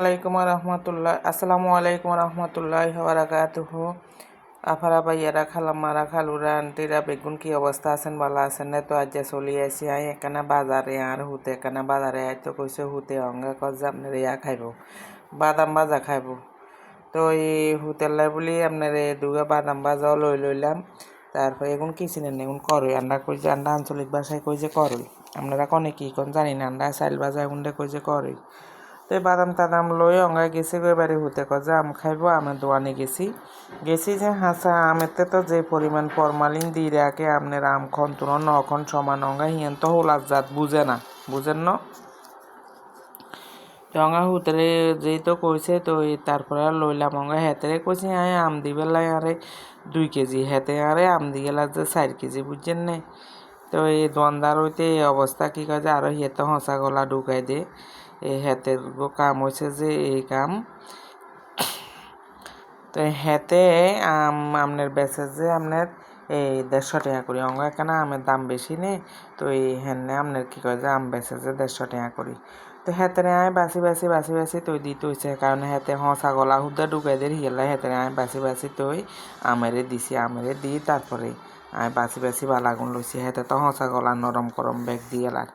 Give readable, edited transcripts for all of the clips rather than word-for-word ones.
আসসালামু আলাইকুম রহমতুল্লাহ বারাকাতুহু। আফারা ভাইয়ারা খালাম্মারা খালুরা আন্টিরা বেগুন কি অবস্থা আছেন ভালো আছেন না? তো আজ চলি আসি আই এখানে বাজারে আর হুতে এখানে বাজারে আই তো কইছে হুতে অঙ্গা কজ আপনার ইয়া খাইব বাদাম ভাজা খাইব। তো এই হোটেল বলি আপনার দুগা বাদাম ভাজাও লইলাম। তারপর এখন কি চিনেন এখন করই আন্ডা কই যে আন্ডা আঞ্চলিক ভাষায় কই যে করই, আপনারা কনে কি কোন জানি না, আন্ডা চাইল ভাজা এখন কই যে করই। তো বাদাম টাদাম লই অঙ্গা গেছি এবারে হতে কজে আম খাইব। আমের দোয়ানে গেছি যে হাসা আমেতে তো যে পরিমাণ ফরমালিন দিয়ে রাখে আপনার আম খন তুন নখন সমান অঙ্গা হিয়ান তো হোলার জাত বুঝেন ন। তো অঙ্গা হুতরে যেই তো কইছে তো তারপরে লইলাম অঙ্গা হেতেরে কইছে আম দিবেলাই আরে 2 কেজি হেতে আরে আম দিয়েলা যে 4 কেজি বুঝছেন নে। তো এই দোয়ানদার হইতে এই অবস্থা কি কাজে আরো হেতে হসা গলা ঢুকাই দে। এই হেতের কাম হয়েছে যে এই কাম তো হেতে আপনার বেচে যে আপনার এই 150 টাকা করি অঙ্গ এখানে আমের দাম বেশি নেই। তো এই হেনে আপনার কি কয় যে আম বেচে যে 150 টাকা করি। তো হেতেরে আমি বাসি তৈ দিতে হয়েছে কারণ হেতে হসা গলা হুদা ঢুকাই দিয়ে হিয়েলাই হেতেরে আমি বাসি তৈ আমেরে দিছি আমেরে দি তারপরে আমি বাসি বালাগুন লইছি হেতে তো হসা গলা নরম করম ব্যাগ দিয়ে লাগ।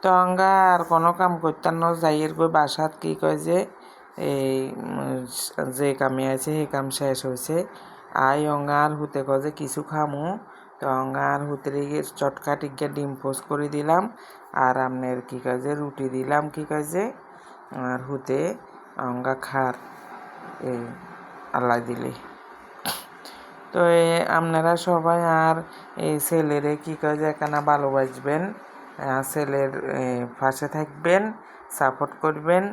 তো অঙ্গা আর কোনো কাম করতাম না যাইয়ের গই বাসাত কি কয় যে এই যে কামে আছে সেই কাম শেষ হয়েছে অঙ্গা আর হুতে কয় যে কিছু খামু। তো অঙ্গা আর হুতেরে গিয়ে চটকা টিকা ডিম পোস্ট করে দিলাম আর আপনার কি কয় যে রুটি দিলাম কি কয় যে আর হুতে অঙ্গা খার এই আল্লাহ দিলে। তো আপনারা সবাই আর এই ছেলেরে কি কয় যে এখানে ভালোবাসবেন, ছেলের পাশে থাকবেন, সাপোর্ট করবেন।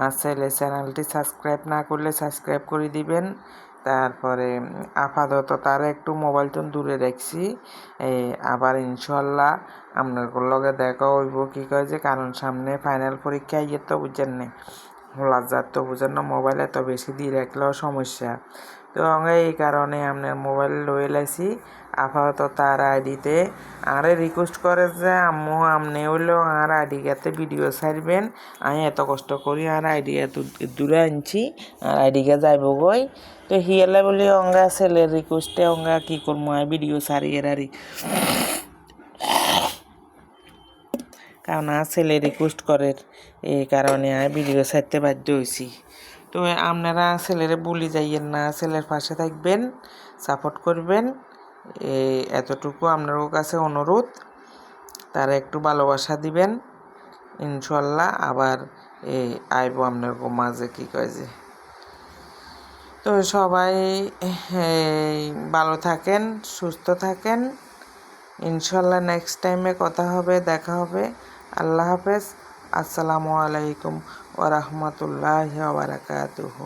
আর ছেলে চ্যানেলটি সাবস্ক্রাইব না করলে সাবস্ক্রাইব করে দিবেন। তারপরে আপাতত তারা একটু মোবাইল তো দূরে রাখছি, আবার ইনশাল্লাহ আপনার লগে দেখা হইব কি কয় যে কারণ সামনে ফাইনাল পরীক্ষা ইয়ে তো বুঝছেন না হোলার যাত তো বুঝেন না মোবাইল এত বেশি দিয়ে রাখলেও সমস্যা। তো এই কারণে আপনার মোবাইল লয়ে লাইছি আপাতত তার আইডিতে আরে রিকোয়েস্ট করে যে আম্মু আপনি হইলেও আর আইডি গাতে ভিডিও ছাড়বেন। আমি এত কষ্ট করি আর আইডি এত দূরে আনছি আর আইডি গা যাইব গই। তো হিয়ালে বলি অঙ্গা ছেলের রিকোয়েস্টে অঙ্গা কি করবো আমি ভিডিও ছাড়ি এরারি কারণ ছেলে রিকোয়েস্ট করে এই কারণে আমি ভিডিও ছাড়তে বাধ্য হয়েছি। তো আপনারা ছেলেরে বলি যাইয়েন না, ছেলের পাশে থাকবেন, সাপোর্ট করবেন, এতটুকু আপনার কাছে অনুরোধ। তারা একটু ভালোবাসা দিবেন ইনশাল্লাহ আবার আইব আপনার মাঝে কি কয় যে। তো সবাই ভালো থাকেন, সুস্থ থাকেন, ইনশাল্লাহ নেক্সট টাইমে কথা হবে, দেখা হবে। আল্লাহ হাফেজ। আসসালামু আলাইকুম ওয়া রাহমাতুল্লাহি ওয়া বারাকাতুহু।